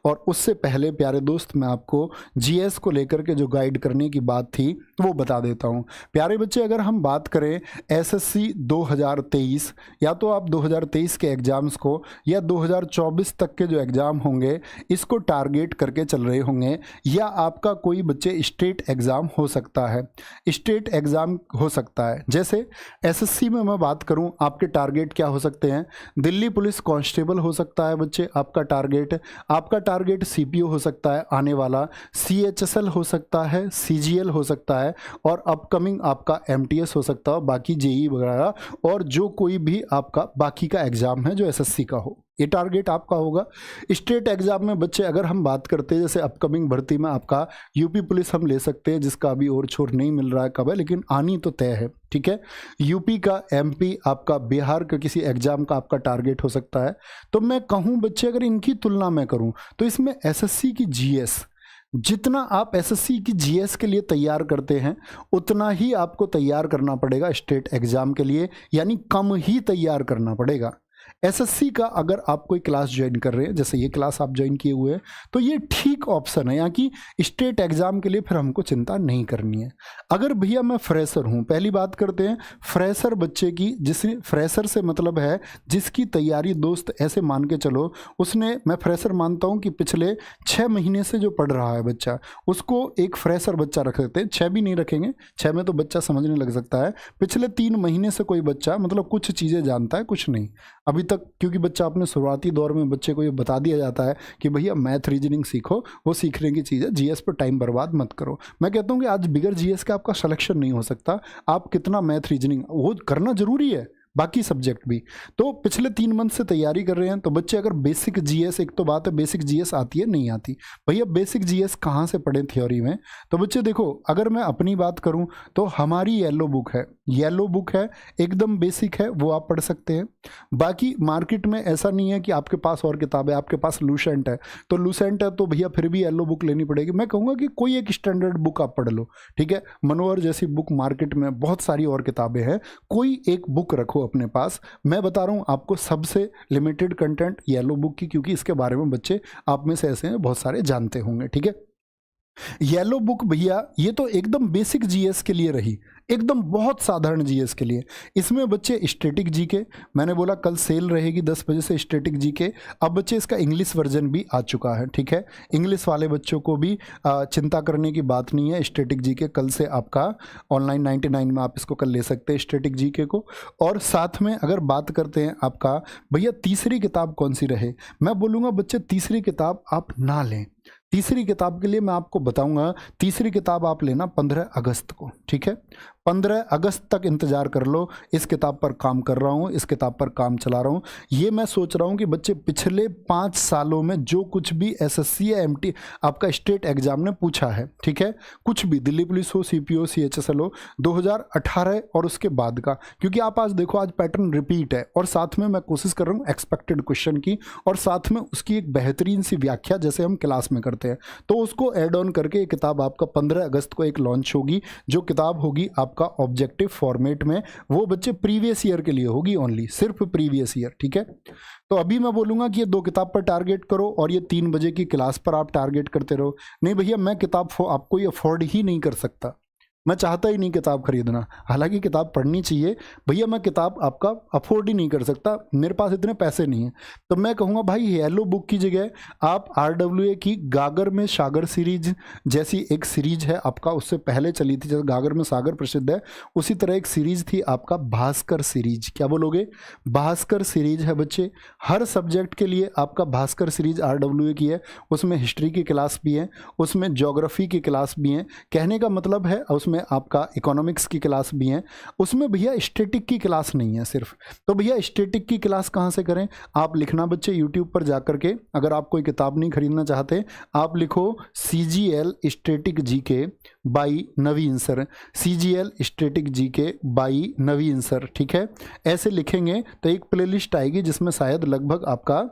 और उससे पहले प्यारे दोस्त मैं आपको जीएस को लेकर के जो गाइड करने की बात थी वो बता देता हूँ। प्यारे बच्चे, अगर हम बात करें एसएससी 2023 या तो आप 2023 के एग्जाम्स को या 2024 तक के जो एग्ज़ाम होंगे इसको टारगेट करके चल रहे होंगे, या आपका कोई बच्चे स्टेट एग्ज़ाम हो सकता है, स्टेट एग्ज़ाम हो सकता है। जैसे एसएससी में मैं बात करूं, आपके टारगेट क्या हो सकते हैं? दिल्ली पुलिस कांस्टेबल हो सकता है बच्चे आपका टारगेट सीपीओ हो सकता है आने वाला, सीएचएसएल हो सकता है, सीजीएल हो सकता है, और अपकमिंग आपका एमटीएस हो सकता है, बाकी जेई वगैरह, और जो कोई भी आपका बाकी का एग्ज़ाम है जो एसएससी का हो, ये टारगेट आपका होगा। स्टेट एग्जाम में बच्चे अगर हम बात करते हैं, जैसे अपकमिंग भर्ती में आपका यूपी पुलिस हम ले सकते हैं, जिसका अभी और छोर नहीं मिल रहा है कब है, लेकिन आनी तो तय है, ठीक है। यूपी का, एमपी आपका, बिहार का किसी एग्जाम का आपका टारगेट हो सकता है। तो मैं कहूँ बच्चे, अगर इनकी तुलना मैं करूँ तो इसमें एसएससी की जीएस, जितना आप एसएससी की जीएस के लिए तैयार करते हैं उतना ही आपको तैयार करना पड़ेगा स्टेट एग्जाम के लिए, यानी कम ही तैयार करना पड़ेगा। एसएससी का अगर आप कोई क्लास ज्वाइन कर रहे हैं, जैसे ये क्लास आप ज्वाइन किए हुए हैं, तो ये ठीक ऑप्शन है, यहाँ की स्टेट एग्जाम के लिए फिर हमको चिंता नहीं करनी है। अगर भैया मैं फ्रेशर हूँ, पहली बात करते हैं फ्रेशर बच्चे की, जिसने फ्रेशर से मतलब है जिसकी तैयारी दोस्त ऐसे मान के चलो, उसने, मैं फ्रेशर मानता हूँ कि पिछले 6 महीने से जो पढ़ रहा है बच्चा, उसको एक फ्रेशर बच्चा रख सकते हैं। 6 भी नहीं रखेंगे, 6 में तो बच्चा समझने लग सकता है। पिछले 3 महीने से कोई बच्चा मतलब कुछ चीज़ें जानता है, कुछ नहीं अभी तक, क्योंकि बच्चा अपने शुरुआती दौर में बच्चे को ये बता दिया जाता है कि भैया मैथ रीजनिंग सीखो, वो सीखने की चीज़ है, जीएस पर टाइम बर्बाद मत करो। मैं कहता हूँ कि आज बिगर जीएस का आपका सिलेक्शन नहीं हो सकता, आप कितना मैथ रीजनिंग वो करना जरूरी है, बाकी सब्जेक्ट भी। तो पिछले 3 मंथ से तैयारी कर रहे हैं, तो बच्चे अगर बेसिक जीएस, एक तो बात है बेसिक जीएस आती है नहीं आती, भैया बेसिक जीएस कहाँ से पढ़ें थ्योरी में? तो बच्चे देखो, अगर मैं अपनी बात करूँ तो हमारी येलो बुक है, येलो बुक है, एकदम बेसिक है, वो आप पढ़ सकते हैं। बाकी मार्केट में ऐसा नहीं है कि आपके पास और किताब है, आपके पास लूसेंट है, तो लूसेंट है तो भैया फिर भी येलो बुक लेनी पड़ेगी। मैं कहूँगा कि कोई एक स्टैंडर्ड बुक आप पढ़ लो, ठीक है। मनोहर जैसी बुक मार्केट में बहुत सारी और किताबें हैं, कोई एक बुक रखो अपने पास। मैं बता रहा हूँ आपको सबसे लिमिटेड कंटेंट येलो बुक की, क्योंकि इसके बारे में बच्चे आप में से ऐसे हैं बहुत सारे जानते होंगे, ठीक है। येलो बुक भैया ये तो एकदम बेसिक जीएस के लिए रही, एकदम बहुत साधारण जीएस के लिए। इसमें बच्चे स्टैटिक जीके, मैंने बोला कल सेल रहेगी 10 बजे से स्टैटिक जीके। अब बच्चे इसका इंग्लिश वर्जन भी आ चुका है, ठीक है। इंग्लिश वाले बच्चों को भी चिंता करने की बात नहीं है, स्टैटिक जीके कल से आपका ऑनलाइन 99 में आप इसको कल ले सकते हैं स्टैटिक जीके को। और साथ में अगर बात करते हैं आपका भैया तीसरी किताब कौन सी रहे, मैं बोलूँगा बच्चे तीसरी किताब आप ना लें। तीसरी किताब के लिए मैं आपको बताऊंगा, तीसरी किताब आप लेना 15 अगस्त को, ठीक है। 15 अगस्त तक इंतजार कर लो, इस किताब पर काम कर रहा हूँ, इस किताब पर काम चला रहा हूँ। ये मैं सोच रहा हूँ कि बच्चे पिछले 5 सालों में जो कुछ भी एसएससी या एमटी आपका स्टेट एग्जाम ने पूछा है, ठीक है, कुछ भी, दिल्ली पुलिस हो, सीपीओ, सीएचएसएल हो, 2018 और उसके बाद का, क्योंकि आप आज देखो आज पैटर्न रिपीट है, और साथ में मैं कोशिश कर रहा हूँ एक्सपेक्टेड क्वेश्चन की, और साथ में उसकी एक बेहतरीन सी व्याख्या जैसे हम क्लास में करते हैं, तो उसको ऐड ऑन करके एक किताब आपका 15 अगस्त को एक लॉन्च होगी। जो किताब होगी आपका ऑब्जेक्टिव फॉर्मेट में, वो बच्चे प्रीवियस ईयर के लिए होगी, ओनली सिर्फ प्रीवियस ईयर, ठीक है। तो अभी मैं बोलूंगा कि ये 2 किताब पर टारगेट करो और ये 3 बजे की क्लास पर आप टारगेट करते रहो। नहीं भैया मैं किताब आपको ये अफोर्ड ही नहीं कर सकता, मैं चाहता ही नहीं किताब खरीदना, हालांकि किताब पढ़नी चाहिए भैया, मैं किताब आपका अफोर्ड ही नहीं कर सकता, मेरे पास इतने पैसे नहीं हैं। तो मैं कहूँगा भाई येलो बुक की जगह आप RWA की गागर में सागर सीरीज जैसी एक सीरीज है आपका, उससे पहले चली थी, जैसे गागर में सागर प्रसिद्ध है, उसी तरह एक सीरीज थी आपका भास्कर सीरीज। क्या बोलोगे? भास्कर सीरीज है बच्चे, हर सब्जेक्ट के लिए आपका भास्कर सीरीज RWA की है, उसमें हिस्ट्री की क्लास भी है, उसमें ज्योग्राफी की क्लास भी है, कहने का मतलब है उसमें आपका इकोनॉमिक्स की क्लास भी है, उसमें भैया स्टैटिक की क्लास नहीं है सिर्फ। तो भैया स्टैटिक की क्लास कहाँ से करें? आप लिखना बच्चे यूट्यूब पर जाकर के, अगर आप कोई किताब नहीं खरीदना चाहते, आप लिखो CGL static GK by Naveen sir, CGL static GK by Naveen sir, ठीक है। ऐसे लिखेंगे तो एक प्लेलिस्ट आएगी जिसमें शायद लगभग आपका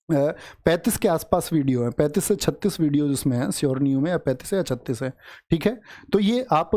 35 के आसपास वीडियो है, 35 से 36 वीडियो जिसमें है, श्योर नहीं हूँ मैं, या 35 है या 36 है, ठीक है। तो ये आप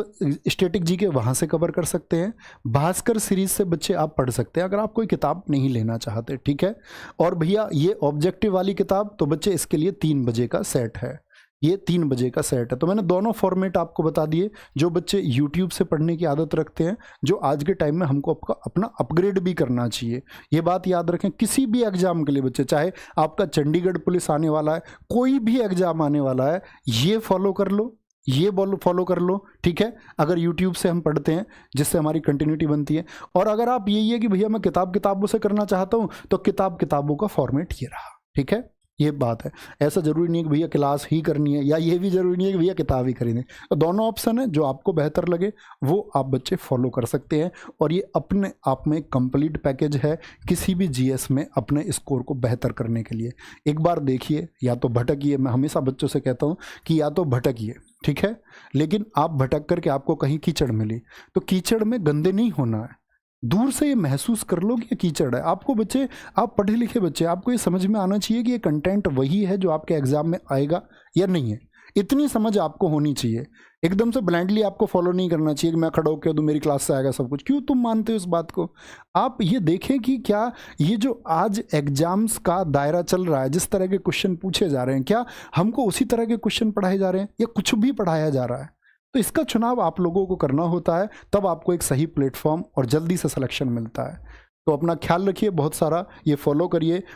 स्टैटिक जीके वहाँ से कवर कर सकते हैं। भास्कर सीरीज से बच्चे आप पढ़ सकते हैं अगर आप कोई किताब नहीं लेना चाहते, ठीक है। और भैया ये ऑब्जेक्टिव वाली किताब तो बच्चे इसके लिए 3 बजे का सेट है, ये 3 बजे का सेट है। तो मैंने दोनों फॉर्मेट आपको बता दिए। जो बच्चे YouTube से पढ़ने की आदत रखते हैं, जो आज के टाइम में हमको अपना अपग्रेड भी करना चाहिए, ये बात याद रखें। किसी भी एग्जाम के लिए बच्चे, चाहे आपका चंडीगढ़ पुलिस आने वाला है, कोई भी एग्जाम आने वाला है, ये फॉलो कर लो, ये फॉलो कर लो, ठीक है। अगर YouTube से हम पढ़ते हैं जिससे हमारी कंटिन्यूटी बनती है। और अगर आप यही है कि भैया मैं किताबों से करना चाहता हूँ, तो किताबों का फॉर्मेट ये रहा, ठीक है। ये बात है, ऐसा जरूरी नहीं है कि भैया क्लास ही करनी है, या ये भी जरूरी नहीं है कि भैया किताब ही खरीदें। तो दोनों ऑप्शन है, जो आपको बेहतर लगे वो आप बच्चे फॉलो कर सकते हैं। और ये अपने आप में कंप्लीट पैकेज है किसी भी जीएस में अपने स्कोर को बेहतर करने के लिए। एक बार देखिए, या तो भटकिए, मैं हमेशा बच्चों से कहता हूँ कि या तो भटकिए, ठीक है, लेकिन आप भटक करके आपको कहीं कीचड़ मिली, तो कीचड़ में गंदे नहीं होना है, दूर से ये महसूस कर लो कि ये कीचड़ है। आपको बच्चे, आप पढ़े लिखे बच्चे, आपको ये समझ में आना चाहिए कि ये कंटेंट वही है जो आपके एग्जाम में आएगा या नहीं है, इतनी समझ आपको होनी चाहिए। एकदम से ब्लाइंडली आपको फॉलो नहीं करना चाहिए कि मैं खड़ा होकर दूं मेरी क्लास से आएगा सब कुछ। क्यों तुम मानते हो इस बात को? आप ये देखें कि क्या ये जो आज एग्जाम्स का दायरा चल रहा है, जिस तरह के क्वेश्चन पूछे जा रहे हैं, क्या हमको उसी तरह के क्वेश्चन पढ़ाए जा रहे हैं या कुछ भी पढ़ाया जा रहा है? तो इसका चुनाव आप लोगों को करना होता है, तब आपको एक सही प्लेटफॉर्म और जल्दी से सिलेक्शन मिलता है। तो अपना ख्याल रखिए, बहुत सारा ये फॉलो करिए।